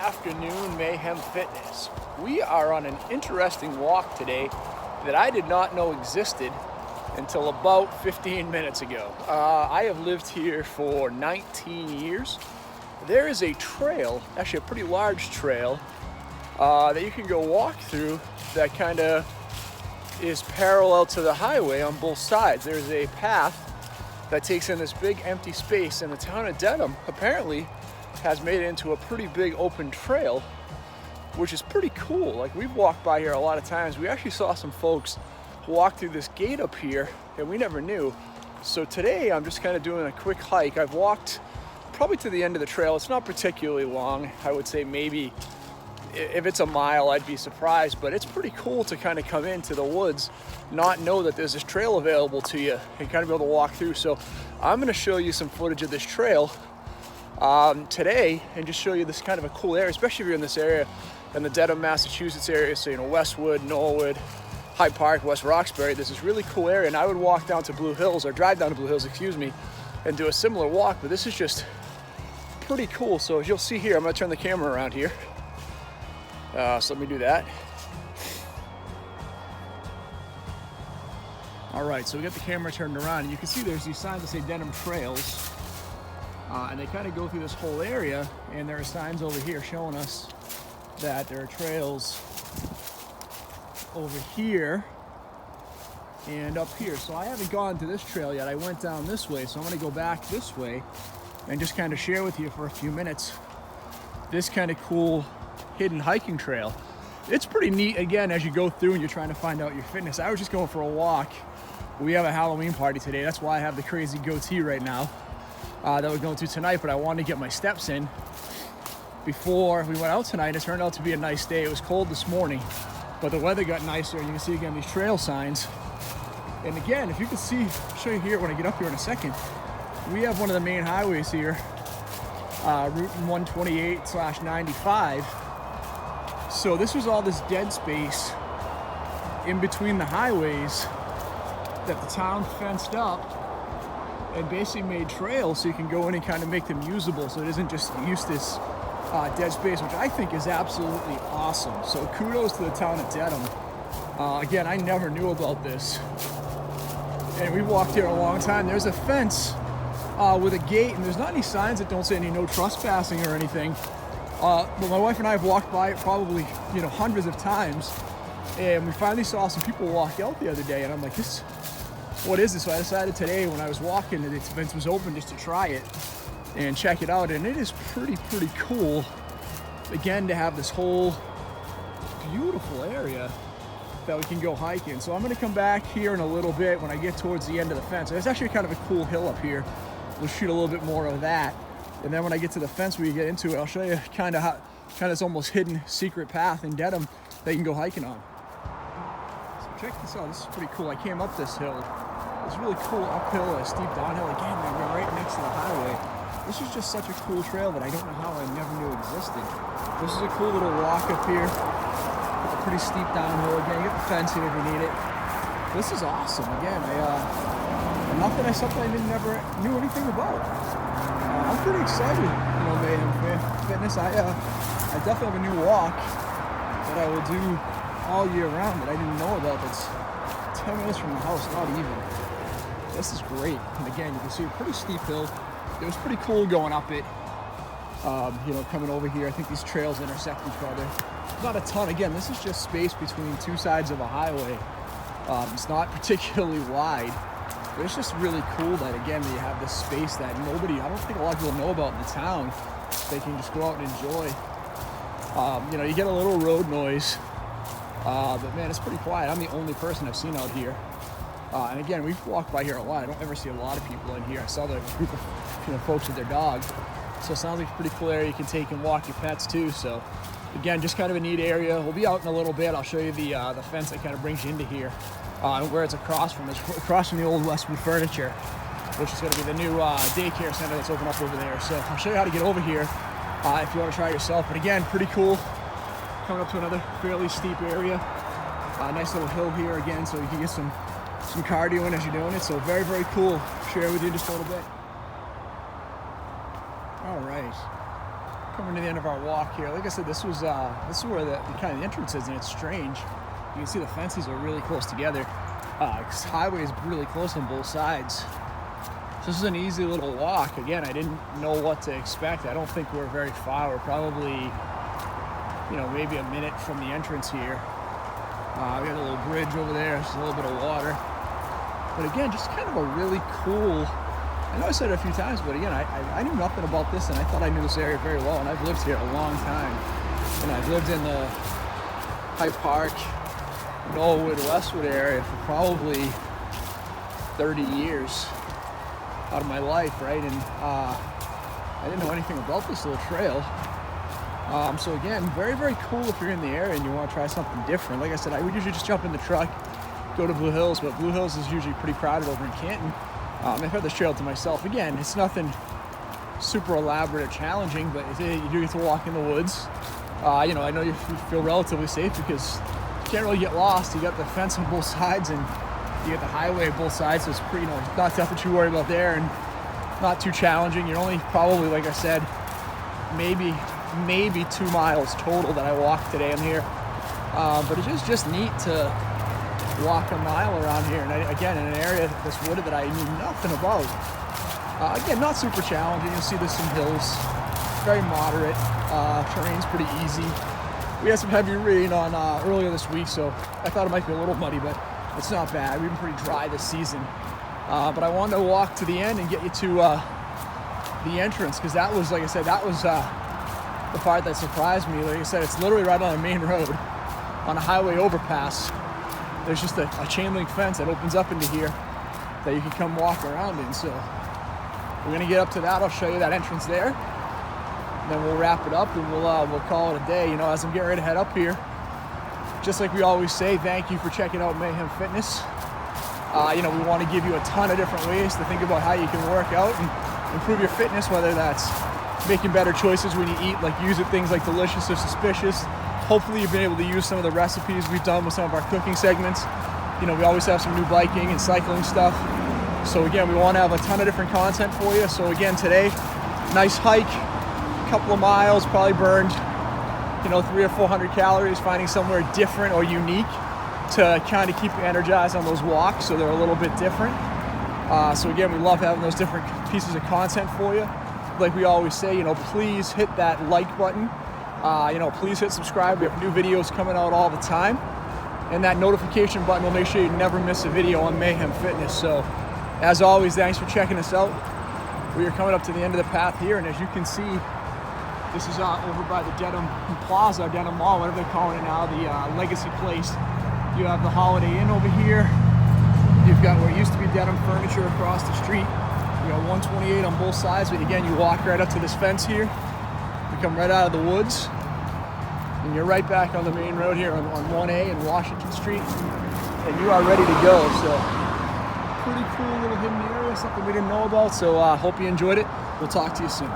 afternoon, Mayhem Fitness. We are on an interesting walk today that I did not know existed until about 15 minutes ago. I have lived here for 19 years. There is a trail, actually a pretty large trail, that you can go walk through that kind of is parallel to the highway on both sides. There's a path that takes in this big empty space, and the town of Dedham apparently has made it into a pretty big open trail, which is pretty cool. Like, we've walked by here a lot of times. We actually saw some folks walk through this gate up here and we never knew. So today I'm just kind of doing a quick hike. I've walked probably to the end of the trail. It's not particularly long. I would say maybe if it's a mile, I'd be surprised, but it's pretty cool to kind of come into the woods, not know that there's this trail available to you and kind of be able to walk through. So I'm going to show you some footage of this trail today and just show you this kind of a cool area, especially if you're in this area in the Dedham, Massachusetts area. So, you know, Westwood, Norwood, Hyde Park, West Roxbury, there's this really cool area, and I would walk down to Blue Hills, or drive down to Blue Hills, excuse me, and do a similar walk, but this is just pretty cool. So as you'll see here, I'm going to turn the camera around here. So let me do that. All right, so we got the camera turned around, and you can see there's these signs that say Dedham Trails, and they kind of go through this whole area, and there are signs over here showing us that there are trails over here and up here. So I haven't gone to this trail yet. I went down this way, so I'm going to go back this way and just kind of share with you for a few minutes this kind of cool hidden hiking trail. It's pretty neat, again, as you go through and you're trying to find out your fitness. I was just going for a walk. We have a Halloween party today. That's why I have the crazy goatee right now that we're going to tonight, but I wanted to get my steps in before we went out tonight. It turned out to be a nice day. It was cold this morning, but the weather got nicer, and you can see again these trail signs. And again, if you can see, I'll show you here when I get up here in a second, we have one of the main highways here, Route 128/95. So this was all this dead space in between the highways that the town fenced up and basically made trails so you can go in and kind of make them usable, so it isn't just useless dead space, which I think is absolutely awesome. So kudos to the town of Dedham. Again, I never knew about this, and we walked here a long time. There's a fence with a gate, and there's not any signs that don't say any no trespassing or anything. But my wife and I have walked by it probably, you know, hundreds of times, and we finally saw some people walk out the other day, and I'm like, what is this? So I decided today when I was walking that the fence was open just to try it and check it out, and it is pretty cool, again, to have this whole beautiful area that we can go hiking. So I'm going to come back here in a little bit when I get towards the end of the fence. There's actually kind of a cool hill up here. We'll shoot a little bit more of that, and then when I get to the fence, we get into it, I'll show you kind of this almost hidden secret path in Dedham that you can go hiking on. So check this out. This is pretty cool. I came up this hill. It's really cool uphill, a steep downhill. Again, we're right next to the highway. This is just such a cool trail that I don't know how I never knew existed. This is a cool little walk up here. It's a pretty steep downhill. Again, you get the fence here if you need it. This is awesome. Again, something I never knew anything about. I'm pretty excited, you know, Mayhem Fitness. I definitely have a new walk that I will do all year round that I didn't know about. That's 10 minutes from the house, not even. This is great. And again, you can see a pretty steep hill. It was pretty cool going up it, you know, coming over here. I think these trails intersect each other. Not a ton. Again, this is just space between two sides of a highway. It's not particularly wide, but it's just really cool that, again, that you have this space that I don't think a lot of people know about in the town. They can just go out and enjoy. You know, you get a little road noise, but man, it's pretty quiet. I'm the only person I've seen out here. And again, we've walked by here a lot. I don't ever see a lot of people in here. I saw the group of, you know, folks with their dogs. So it sounds like a pretty cool area you can take and walk your pets too. So again, just kind of a neat area. We'll be out in a little bit. I'll show you the fence that kind of brings you into here. And where it's across from. It's across from the old Westwood Furniture, which is going to be the new daycare center that's open up over there. So I'll show you how to get over here if you want to try it yourself. But again, pretty cool. Coming up to another fairly steep area. Nice little hill here again, so you can get some cardio in as you're doing it. So very cool. Share with you just a little bit. All right. coming to the end of our walk here. Like I said, this is where the kind of the entrance is, and it's strange. You can see the fences are really close together. This highway is really close on both sides. So this is an easy little walk. Again, I didn't know what to expect. I don't think we're very far. We're probably, maybe a minute from the entrance here. We got a little bridge over there. There's a little bit of water. But again, just kind of a really cool, I know I said it a few times, but again, I knew nothing about this, and I thought I knew this area very well, and I've lived here a long time. And I've lived in the Hyde Park, Norwood, Westwood area for probably 30 years out of my life, right? And I didn't know anything about this little trail. So again, very, very cool if you're in the area and you want to try something different. Like I said, I would usually just jump in the truck, go to Blue Hills, but Blue Hills is usually pretty crowded over in Canton. I've had this trail to myself. Again, it's nothing super elaborate or challenging, but you do get to walk in the woods. I know you feel relatively safe because you can't really get lost. You got the fence on both sides, and you got the highway on both sides, so it's pretty, not nothing to worry about there, and not too challenging. You're only probably, like I said, maybe 2 miles total that I walked today in here. But it's just neat to walk a mile around here, and again, in an area that's wooded that I knew nothing about. Again, not super challenging. You'll see there's some hills, very moderate. Terrain's pretty easy. We had some heavy rain on earlier this week, so I thought it might be a little muddy, but it's not bad. We've been pretty dry this season. But I wanted to walk to the end and get you to the entrance, because that was, like I said, that was the part that surprised me. Like I said, it's literally right on a main road, on a highway overpass. There's just a chain link fence that opens up into here that you can come walk around in. So we're gonna get up to that. I'll show you that entrance there. And then we'll wrap it up and we'll call it a day. As I'm getting ready to head up here, just like we always say, thank you for checking out Mayhem Fitness. We want to give you a ton of different ways to think about how you can work out and improve your fitness, whether that's making better choices when you eat, like using things like Delicious or Suspicious. Hopefully you've been able to use some of the recipes we've done with some of our cooking segments. We always have some new biking and cycling stuff. So again, we want to have a ton of different content for you. So again, today, nice hike, a couple of miles, probably burned, 300 or 400 calories, finding somewhere different or unique to kind of keep you energized on those walks, so they're a little bit different. So again, we love having those different pieces of content for you. Like we always say, please hit that like button. Please hit subscribe. We have new videos coming out all the time. And that notification button will make sure you never miss a video on Mayhem Fitness. So, as always, thanks for checking us out. We are coming up to the end of the path here, and as you can see, this is over by the Dedham Plaza, Dedham Mall, whatever they're calling it now, the Legacy Place. You have the Holiday Inn over here. You've got where it used to be Dedham Furniture across the street. You got 128 on both sides, but again, you walk right up to this fence here. You come right out of the woods, and you're right back on the main road here on 1A and Washington Street, and you are ready to go. So, pretty cool little hidden area, something we didn't know about. So, hope you enjoyed it. We'll talk to you soon.